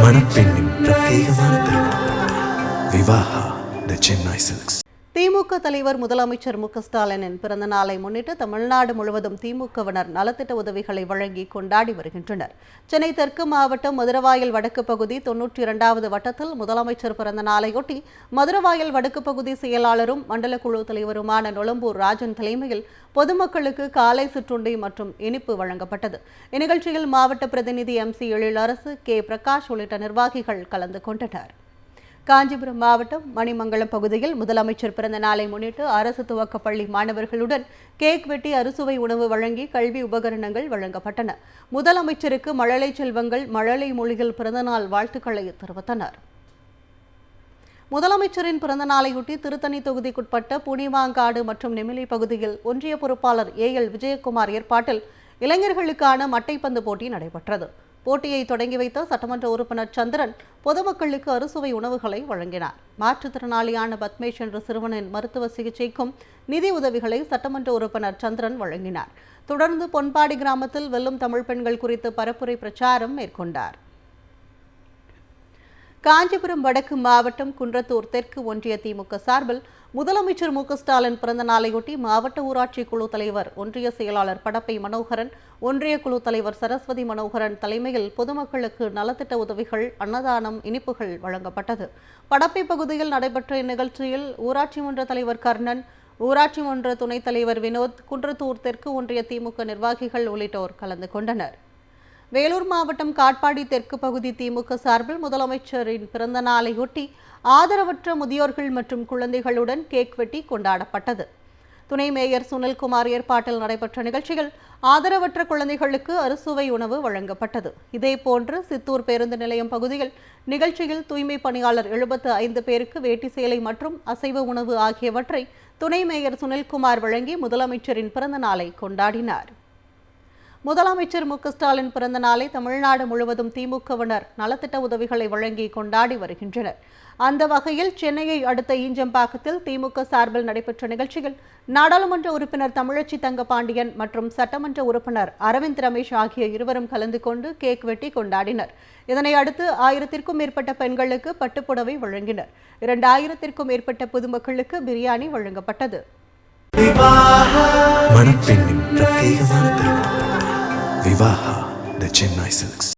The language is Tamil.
மணப்பெண்ணின் பிரத்யேகமான திருமணம் விவாஹா தி சென்னை சில்க்ஸ். திமுக தலைவர் முதலமைச்சர் மு.க.ஸ்டாலினின் பிறந்த நாளை முன்னிட்டு தமிழ்நாடு முழுவதும் திமுகவினர் நலத்திட்ட உதவிகளை வழங்கி கொண்டாடி வருகின்றனர். சென்னை தெற்கு மாவட்டம் மதுரவாயல் வடக்கு பகுதி 92வது வட்டத்தில் முதலமைச்சர் பிறந்த நாளையொட்டி மதுரவாயல் வடக்கு பகுதி செயலாளரும் மண்டல குழு தலைவருமான நொளம்பூர் ராஜன் தலைமையில் பொதுமக்களுக்கு காலை சிற்றுண்டி மற்றும் இனிப்பு வழங்கப்பட்டது. இந்நிகழ்ச்சியில் மாவட்ட பிரதிநிதி MC எழிலரசு, K. பிரகாஷ் உள்ளிட்ட நிர்வாகிகள் கலந்து கொண்டனர். காஞ்சிபுரம் மாவட்டம் மணிமங்கலம் பகுதியில் முதலமைச்சர் பிறந்த நாளை முன்னிட்டு அரசு துவக்க பள்ளி மாணவர்களுடன் கேக் வெட்டி அறுசுவை உணவு வழங்கி கல்வி உபகரணங்கள் வழங்கப்பட்டன. முதலமைச்சருக்கு மழலை செல்வங்கள் மழலை மொழியில் பிறந்தநாள் வாழ்த்துக்களை தெரிவித்தனர். முதலமைச்சரின் பிறந்த நாளையொட்டி திருத்தணி தொகுதிக்குட்பட்ட புனிவாங்காடு மற்றும் நெமிலி பகுதியில் ஒன்றிய பொறுப்பாளர் AL விஜயகுமார் ஏற்பாட்டில் இளைஞர்களுக்கான மட்டைப்பந்து போட்டி நடைபெற்றது. போட்டியை தொடங்கி வைத்த சட்டமன்ற உறுப்பினர் சந்திரன் பொதுமக்களுக்கு அறுசுவை உணவுகளை வழங்கினார். மாற்றுத்திறனாளியான பத்மேஷ் என்ற சிறுவனின் மருத்துவ சிகிச்சைக்கும் நிதி உதவிகளை சட்டமன்ற உறுப்பினர் சந்திரன் வழங்கினார். தொடர்ந்து பொன்பாடி கிராமத்தில் வெல்லும் தமிழ் பெண்கள் குறித்து பரப்புரை பிரச்சாரம் மேற்கொண்டார். காஞ்சிபுரம் வடக்கு மாவட்டம் குன்றத்தூர் தெற்கு ஒன்றிய திமுக சார்பில் முதலமைச்சர் மு.க.ஸ்டாலின் பிறந்த நாளையொட்டி மாவட்ட ஊராட்சி குழு தலைவர், ஒன்றிய செயலாளர் படப்பை மனோகரன், ஒன்றிய குழு தலைவர் சரஸ்வதி மனோகரன் தலைமையில் பொதுமக்களுக்கு நலத்திட்ட உதவிகள், அன்னதானம், இனிப்புகள் வழங்கப்பட்டது. படப்பை பகுதியில் நடைபெற்ற இந்நிகழ்ச்சியில் ஊராட்சி மன்ற தலைவர் கர்ணன், ஊராட்சி மன்ற துணைத் தலைவர் வினோத், குன்றத்தூர் தெற்கு ஒன்றிய திமுக நிர்வாகிகள் உள்ளிட்டோர் கலந்து கொண்டனர். வேலூர் மாவட்டம் காட்பாடி தெற்கு பகுதி திமுக சார்பில் முதலமைச்சரின் பிறந்த நாளையொட்டி ஆதரவற்ற முதியோர்கள் மற்றும் குழந்தைகளுடன் கேக் வெட்டி கொண்டாடப்பட்டது. துணை மேயர் சுனில்குமார் ஏற்பாட்டில் நடைபெற்ற நிகழ்ச்சியில் ஆதரவற்ற குழந்தைகளுக்கு அறுசுவை உணவு வழங்கப்பட்டது. இதேபோன்று சித்தூர் பேருந்து நிலையம் பகுதியில் நிகழ்ச்சியில் தூய்மை பணியாளர் 75 பேருக்கு வேட்டி சேலை மற்றும் அசைவ உணவு ஆகியவற்றை துணை மேயர் சுனில்குமார் வழங்கி முதலமைச்சரின் பிறந்த நாளை கொண்டாடினார். முதலமைச்சர் மு.க.ஸ்டாலின் பிறந்த நாளை தமிழ்நாடு முழுவதும் திமுகவினர் நலத்திட்ட உதவிகளை வழங்கி கொண்டாடி வருகின்றனர். அந்த வகையில் சென்னையை அடுத்த ஈஞ்சம்பாக்கத்தில் திமுக சார்பில் நடைபெற்ற நிகழ்ச்சியில் நாடாளுமன்ற உறுப்பினர் தமிழச்சி தங்கபாண்டியன் மற்றும் சட்டமன்ற உறுப்பினர் அரவிந்த் ரமேஷ் ஆகிய இருவரும் கலந்து கொண்டு கேக் வெட்டி கொண்டாடினர். இதனை அடுத்து 1000க்கும் மேற்பட்ட பெண்களுக்கு பட்டுப்புடவை வழங்கினர். 2000க்கும் மேற்பட்ட பொதுமக்களுக்கு பிரியாணி வழங்கப்பட்டது. மணப்பெண்ணின் பிரத்யேகமான திருமணம் விவாஹா தி சென்னை சில்க்ஸ்.